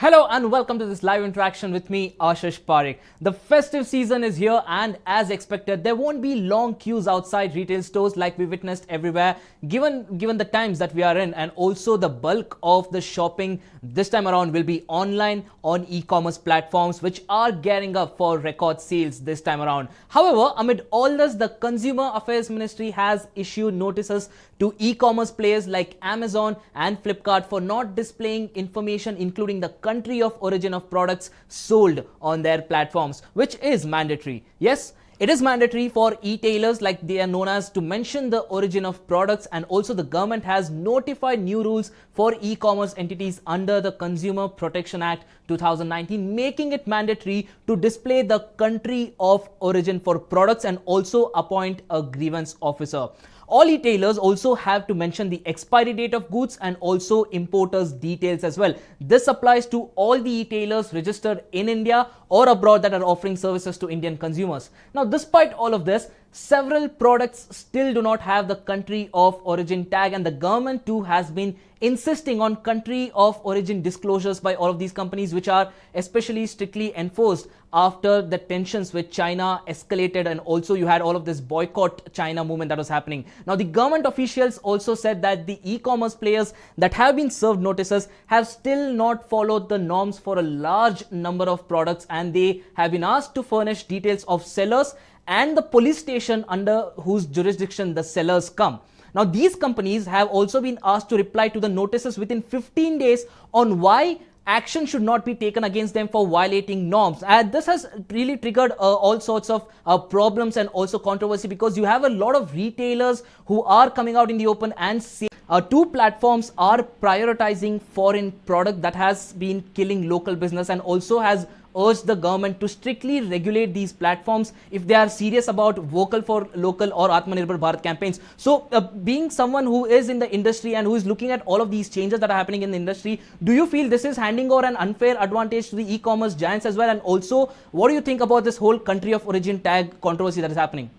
Hello and welcome to this live interaction with me, Ashish Parekh. The festive season is here and as expected, there won't be long queues outside retail stores like we witnessed everywhere, given the times that we are in, and also the bulk of the shopping this time around will be online on e-commerce platforms which are gearing up for record sales this time around. However, amid all this, the Consumer Affairs Ministry has issued notices to e-commerce players like Amazon and Flipkart for not displaying information including the country of origin of products sold on their platforms, which is mandatory. Yes, it is mandatory for e-tailers, like they are known as, to mention the origin of products, and also the government has notified new rules for e-commerce entities under the Consumer Protection Act 2019, making it mandatory to display the country of origin for products and also appoint a grievance officer. All retailers also have to mention the expiry date of goods and also importers' details as well. This applies to all the retailers registered in India or abroad that are offering services to Indian consumers. Now, despite all of this, several products still do not have the country of origin tag, and the government too has been insisting on country of origin disclosures by all of these companies, which are especially strictly enforced after the tensions with China escalated, and also you had all of this boycott China movement that was happening. Now, the government officials also said that the e-commerce players that have been served notices have still not followed the norms for a large number of products, and they have been asked to furnish details of sellers and the police station under whose jurisdiction the sellers come. Now, these companies have also been asked to reply to the notices within 15 days on why action should not be taken against them for violating norms. And this has really triggered all sorts of problems and also controversy, because you have a lot of retailers who are coming out in the open and say two platforms are prioritizing foreign product that has been killing local business, and also has urged the government to strictly regulate these platforms if they are serious about vocal for local or Atmanirbhar Bharat campaigns. So being someone who is in the industry and who is looking at all of these changes that are happening in the industry, do you feel this is handing over an unfair advantage to the e-commerce giants as well? And also, what do you think about this whole country of origin tag controversy that is happening?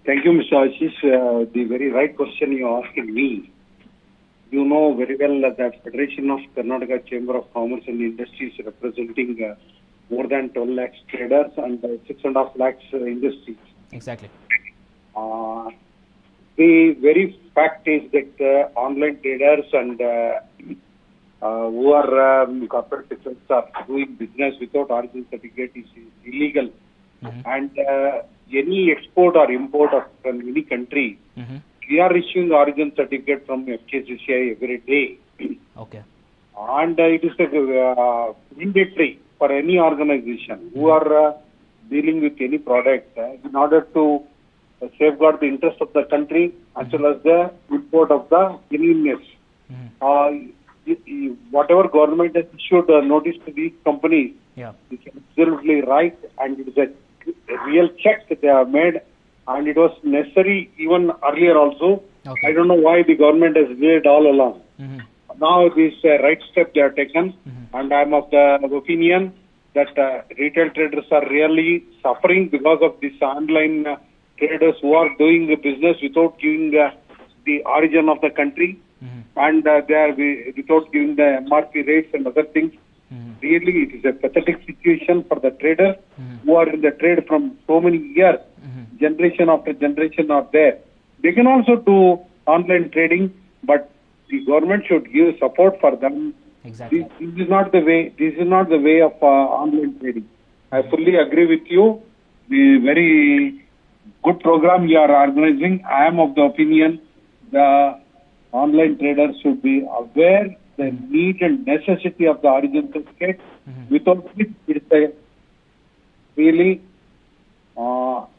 Thank you, Mr. Ashish. The very right question you are asking me. You know very well that Federation of Karnataka Chamber of Commerce and Industry is representing more than 12 lakhs traders and 6.5 lakhs industries. Exactly. The very fact is that online traders and who are corporate sectors are doing business without origin certificate is illegal. And any export or import from any country, we are issuing origin certificate from FKCCI every day. Okay. And it is mandatory for any organization who are dealing with any product in order to safeguard the interest of the country as well as the import of the genuineness. Whatever government has issued a notice to these companies, it's absolutely right, and it is a real check that they have made. And it was necessary even earlier also. Okay. I don't know why the government has delayed all along. Now this right step they have taken, and I am of the opinion that retail traders are really suffering because of these online traders who are doing the business without giving the origin of the country, and they are without giving the MRP rates and other things. Really, it is a pathetic situation for the traders who are in the trade from so many years. Generation after generation are there. They can also do online trading, but the government should give support for them. Exactly. This is not the way. This is not the way of online trading. I fully agree with you. The very good program you are organizing. I am of the opinion the online traders should be aware the need and necessity of the origin certificate. Without it, it's a really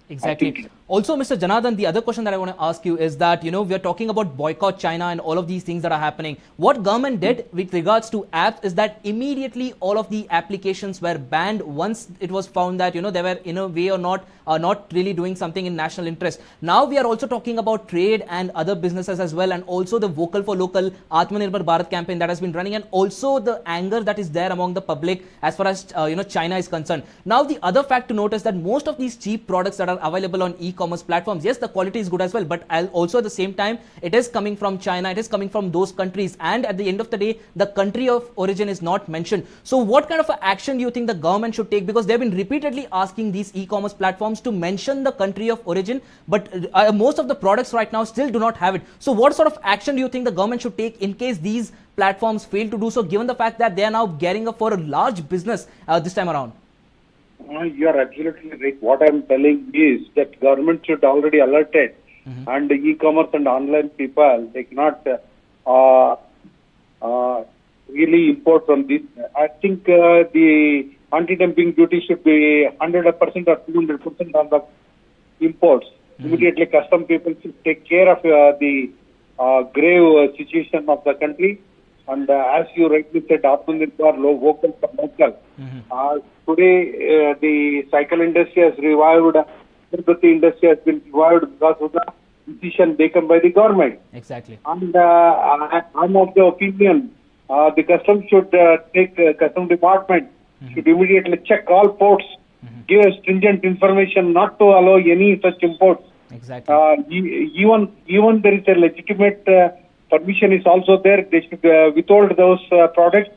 Exactly. Also, Mr. Janardhan, the other question that I want to ask you is that, we are talking about boycott China and all of these things that are happening. What government did with regards to apps is that immediately all of the applications were banned once it was found that, they were in a way or not really doing something in national interest. Now we are also talking about trade and other businesses as well, and also the vocal for local Atmanirbhar Bharat campaign that has been running, and also the anger that is there among the public as far as, China is concerned. Now, the other fact to note is that most of these cheap products that are available on e e-commerce platforms. Yes, the quality is good as well, but also at the same time, it is coming from China, it is coming from those countries, and at the end of the day, the country of origin is not mentioned. So what kind of action do you think the government should take? Because they've been repeatedly asking these e-commerce platforms to mention the country of origin, but most of the products right now still do not have it. So what sort of action do you think the government should take in case these platforms fail to do so, given the fact that they are now gearing up for a large business this time around? You are absolutely right. What I am telling is that government should already alert it, and the e-commerce and online people, they cannot really import from this. I think the anti-dumping duty should be 100% or 200% on the imports. Immediately, custom people should take care of the grave situation of the country. And as you rightly said, Atmanirbhar, low vocal for local. Today, the cycle industry has revived, the industry has been revived because of the decision taken by the government. Exactly. And I'm of the opinion, the customs should custom department should immediately check all ports, give a stringent information not to allow any such imports. Exactly. Even there is a legitimate permission is also there. They should withhold those products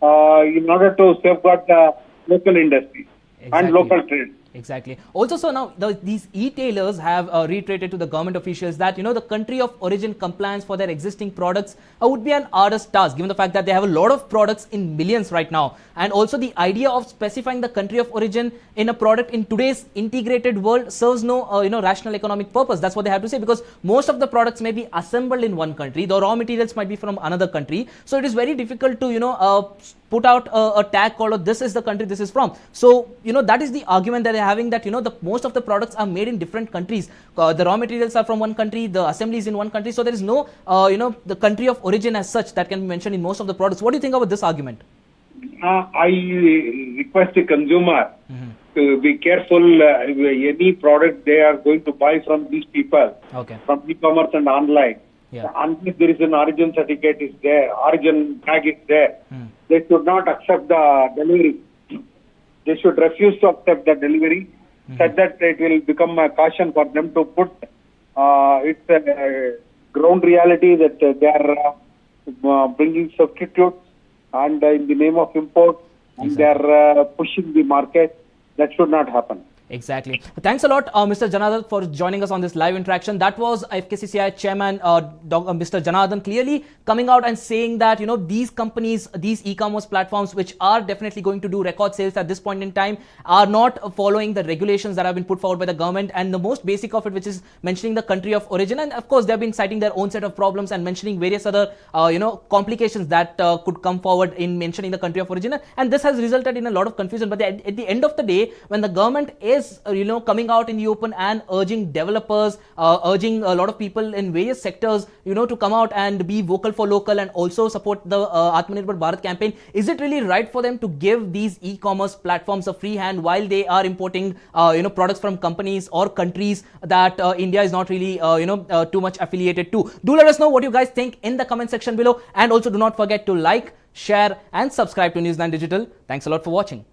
in order to safeguard the local industry and local trade. Exactly. Also, so now these e-tailers have reiterated to the government officials that, the country of origin compliance for their existing products would be an arduous task, given the fact that they have a lot of products in millions right now. And also the idea of specifying the country of origin in a product in today's integrated world serves no, rational economic purpose. That's what they have to say, because most of the products may be assembled in one country. The raw materials might be from another country. So it is very difficult to, put out a tag called, this is the country this is from. So, that is the argument that they're having, that, most of the products are made in different countries. The raw materials are from one country, the assembly is in one country. So there is no, the country of origin as such that can be mentioned in most of the products. What do you think about this argument? I request the consumer to be careful. Any product they are going to buy from these people, from e-commerce and online, unless there is an origin certificate is there, origin tag is there, they should not accept the delivery. They should refuse to accept the delivery, such that it will become a caution for them to put. It's a ground reality that they are bringing substitutes and in the name of import, and they are pushing the market. That should not happen. Exactly. Thanks a lot, Mr. Janardhan, for joining us on this live interaction. That was FKCCI chairman, Mr. Janardhan, clearly coming out and saying that, these companies, these e-commerce platforms, which are definitely going to do record sales at this point in time, are not following the regulations that have been put forward by the government. And the most basic of it, which is mentioning the country of origin. And of course, they've been citing their own set of problems and mentioning various other, complications that could come forward in mentioning the country of origin. And this has resulted in a lot of confusion. But at the end of the day, when the government is coming out in the open and urging developers, urging a lot of people in various sectors, to come out and be vocal for local and also support the Atmanirbhar Bharat campaign, is it really right for them to give these e-commerce platforms a free hand while they are importing, products from companies or countries that India is not really, too much affiliated to? Do let us know what you guys think in the comment section below, and also do not forget to like, share, and subscribe to News9 Digital. Thanks a lot for watching.